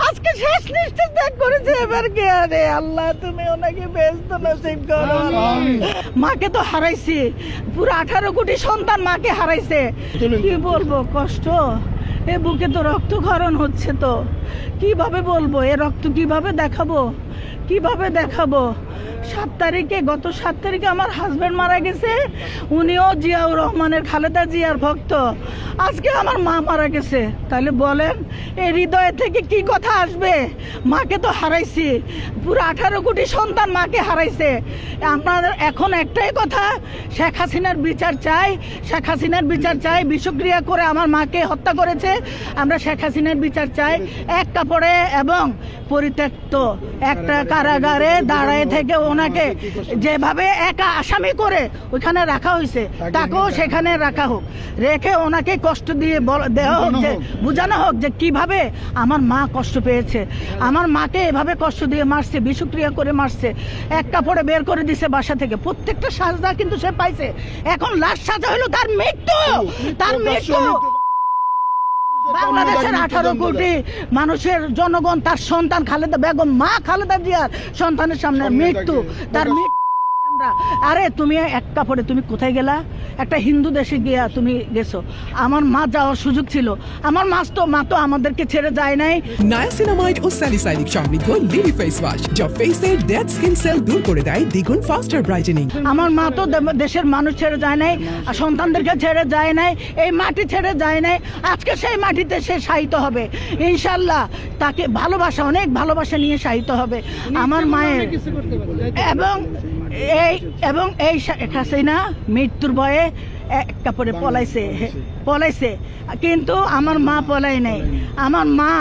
আজকে শেষ নিঃশ্বাস ত্যাগ করেছে। এবার কে আরে আল্লাহ তুমি ওনাকে বেহেশত নসিব করো। মাকে তো হারাইছি, পুরো 18 কোটি সন্তান মাকে হারাইছে। কি বলবো, কষ্ট। এ বুকে তো রক্তক্ষরণ হচ্ছে, তো কিভাবে বলবো, এ রক্ত কিভাবে দেখাবো, কিভাবে দেখাবো। 7 তারিখে, গত 7 তারিখে আমার হাজব্যান্ড মারা গেছে। উনিও জিয়াউর রহমানের, খালেদা জিয়ার ভক্ত। আজকে আমার মা মারা গেছে। তাহলে বলেন এই হৃদয় থেকে কি কথা আসবে? মাকে তো হারাইছি, পুরো 18 কোটি সন্তান মাকে হারাইছে। আপনাদের এখন একটাই কথা, শেখ হাসিনার বিচার চাই, শেখ হাসিনার বিচার চাই। বিষক্রিয়া করে আমার মাকে হত্যা করেছে। আমরা শেখ হাসিনার বিচার চাই। এক কাপড়ে এবং পরিত্যক্ত একটা কারাগারে দাঁড়ায় থেকে ওনাকে যেভাবে একা আসামি করে ওইখানে রাখা হয়েছে, তাকেও সেখানে রাখা হোক, রেখে ওনাকে কষ্ট দিয়ে দেওয়া হোক, যে বোঝানো হোক যে কিভাবে আমার মা কষ্ট পেয়েছে। আমার মাকে এভাবে কষ্ট দিয়ে মারছে, বিষক্রিয়া করে মারছে, এক কাপড়ে বের করে দিছে বাসা থেকে। প্রত্যেকটা সাজা কিন্তু সে পাইছে। এখন লাস্ট সাজা হলো তার মৃত্যু, তার মৃত্যু। বাংলাদেশের 18 কোটি মানুষের জনগণ, তার সন্তান খালেদা বেগম, মা খালেদা জিয়ার সন্তানের সামনে মৃত্যু, তার মৃত্যু। আরে তুমি এক কাপড়ে তুমি কোথায় গেলা? একটা হিন্দু দেশে গিয়া তুমি গেছো। আমার মা যাওয়ার সুযোগ ছিল। আমার মা তো আমাদেরকে ছেড়ে যায় নাই। নায়াসিনামাইড ও স্যালিসাইলিক সমৃদ্ধ লিলি ফেস ওয়াশ, যা ফেসের ডেড স্কিন সেল দূর করে দেয় দ্বিগুণ ফাস্টার ব্রাইটেনিং। আমার মা তো দেশের মানুষ ছেড়ে যায় নাই, সন্তানদেরকে ছেড়ে যায় নাই, এই মাটি ছেড়ে যায় নাই। আজকে সেই মাটিতে সে শায়িত হবে ইনশাল্লাহ। তাকে ভালোবাসা, অনেক ভালোবাসা নিয়ে শায়িত হবে আমার মায়ের। এবং এই শেখ হাসিনা মৃত্যুর ভয়ে এক কাপড়ে পলাইছে। কিন্তু আমার মা পলাই নাই। আমার মা